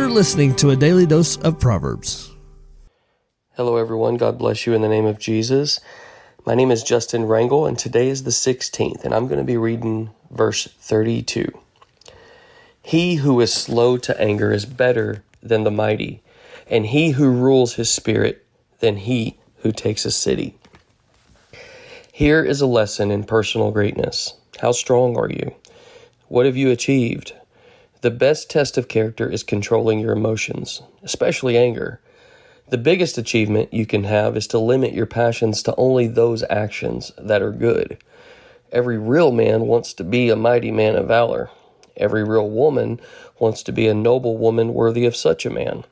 You're listening to a daily dose of Proverbs. Hello everyone, God bless you in the name of Jesus. My name is Justin Rangel, and today is the 16th, and I'm going to be reading verse 32. He who is slow to anger is better than the mighty, and he who rules his spirit than he who takes a city. Here is a lesson in personal greatness. How strong are you? What have you achieved? The best test of character is controlling your emotions, especially anger. The biggest achievement you can have is to limit your passions to only those actions that are good. Every real man wants to be a mighty man of valor. Every real woman wants to be a noble woman worthy of such a man.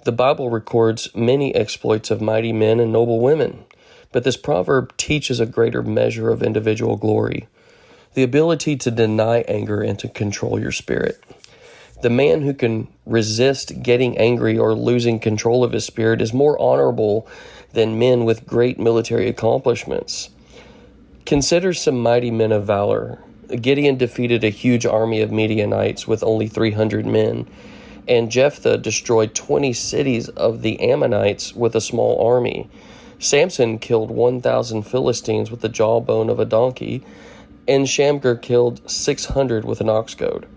The Bible records many exploits of mighty men and noble women, but this proverb teaches a greater measure of individual glory. The ability to deny anger and to control your spirit. The man who can resist getting angry or losing control of his spirit is more honorable than men with great military accomplishments. Consider some mighty men of valor. Gideon defeated a huge army of Midianites with only 300 men, and Jephthah destroyed 20 cities of the Ammonites with a small army. Samson killed 1,000 Philistines with the jawbone of a donkey, and Shamgar killed 600 with an ox goad.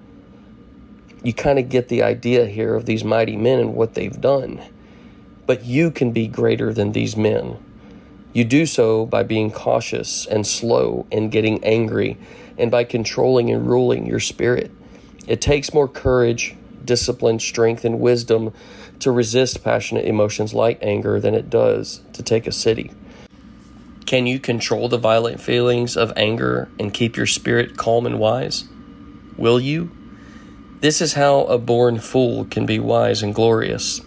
You kind of get the idea here of these mighty men and what they've done. But you can be greater than these men. You do so by being cautious and slow in getting angry and by controlling and ruling your spirit. It takes more courage, discipline, strength, and wisdom to resist passionate emotions like anger than it does to take a city. Can you control the violent feelings of anger and keep your spirit calm and wise? Will you? This is how a born fool can be wise and glorious.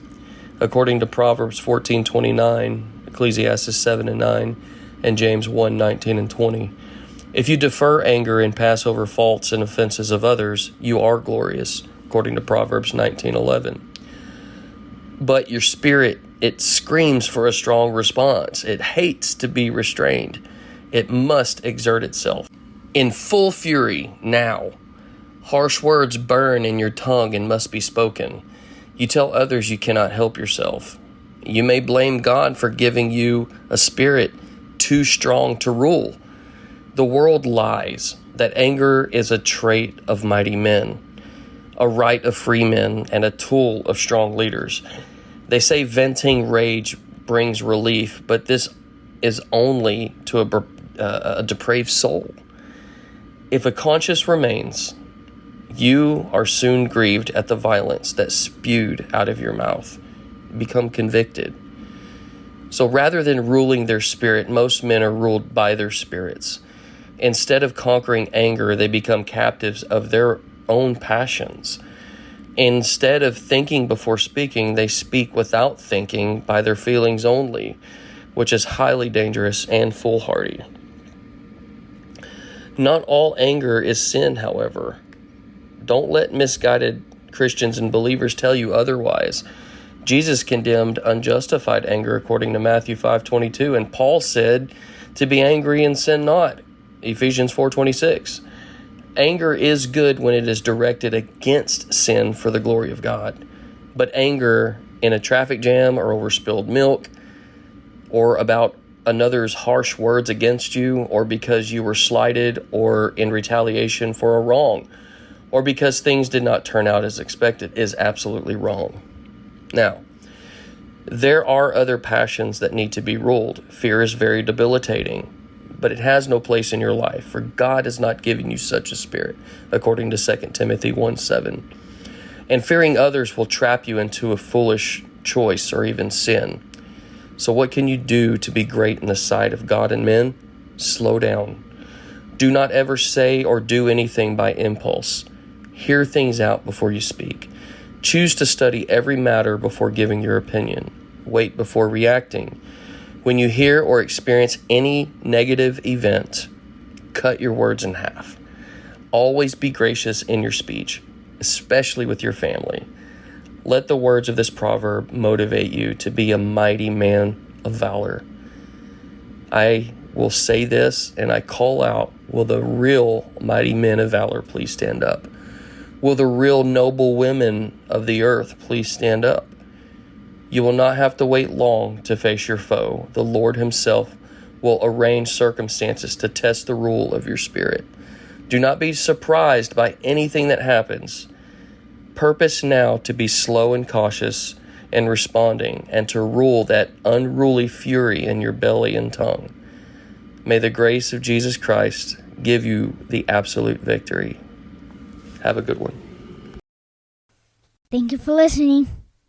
According to Proverbs 14:29, Ecclesiastes 7:9, and James 1:19 and 20. If you defer anger and pass over faults and offenses of others, you are glorious, according to Proverbs 19:11. But your spirit, it screams for a strong response. It hates to be restrained. It must exert itself. In full fury, now. Harsh words burn in your tongue and must be spoken. You tell others you cannot help yourself. You may blame God for giving you a spirit too strong to rule. The world lies that anger is a trait of mighty men, a right of free men, and a tool of strong leaders. They say venting rage brings relief, but this is only to a depraved soul. If a conscience remains, you are soon grieved at the violence that spewed out of your mouth. Become convicted. So rather than ruling their spirit, most men are ruled by their spirits. Instead of conquering anger, they become captives of their own passions. Instead of thinking before speaking, they speak without thinking by their feelings only, which is highly dangerous and foolhardy. Not all anger is sin, however. Don't let misguided Christians and believers tell you otherwise. Jesus condemned unjustified anger according to Matthew 5:22, and Paul said to be angry and sin not, Ephesians 4:26. Anger is good when it is directed against sin for the glory of God. But anger in a traffic jam or over spilled milk or about another's harsh words against you or because you were slighted or in retaliation for a wrong or because things did not turn out as expected is absolutely wrong. Now, there are other passions that need to be ruled. Fear is very debilitating, but it has no place in your life, for God has not given you such a spirit, according to 2 Timothy 1:7. And fearing others will trap you into a foolish choice or even sin. So what can you do to be great in the sight of God and men? Slow down. Do not ever say or do anything by impulse. Hear things out before you speak. Choose to study every matter before giving your opinion. Wait before reacting. When you hear or experience any negative event, cut your words in half. Always be gracious in your speech, especially with your family. Let the words of this proverb motivate you to be a mighty man of valor. I will say this and I call out, will the real mighty men of valor please stand up? Will the real noble women of the earth please stand up? You will not have to wait long to face your foe. The Lord himself will arrange circumstances to test the rule of your spirit. Do not be surprised by anything that happens. Purpose now to be slow and cautious in responding, and to rule that unruly fury in your belly and tongue. May the grace of Jesus Christ give you the absolute victory. Have a good one. Thank you for listening.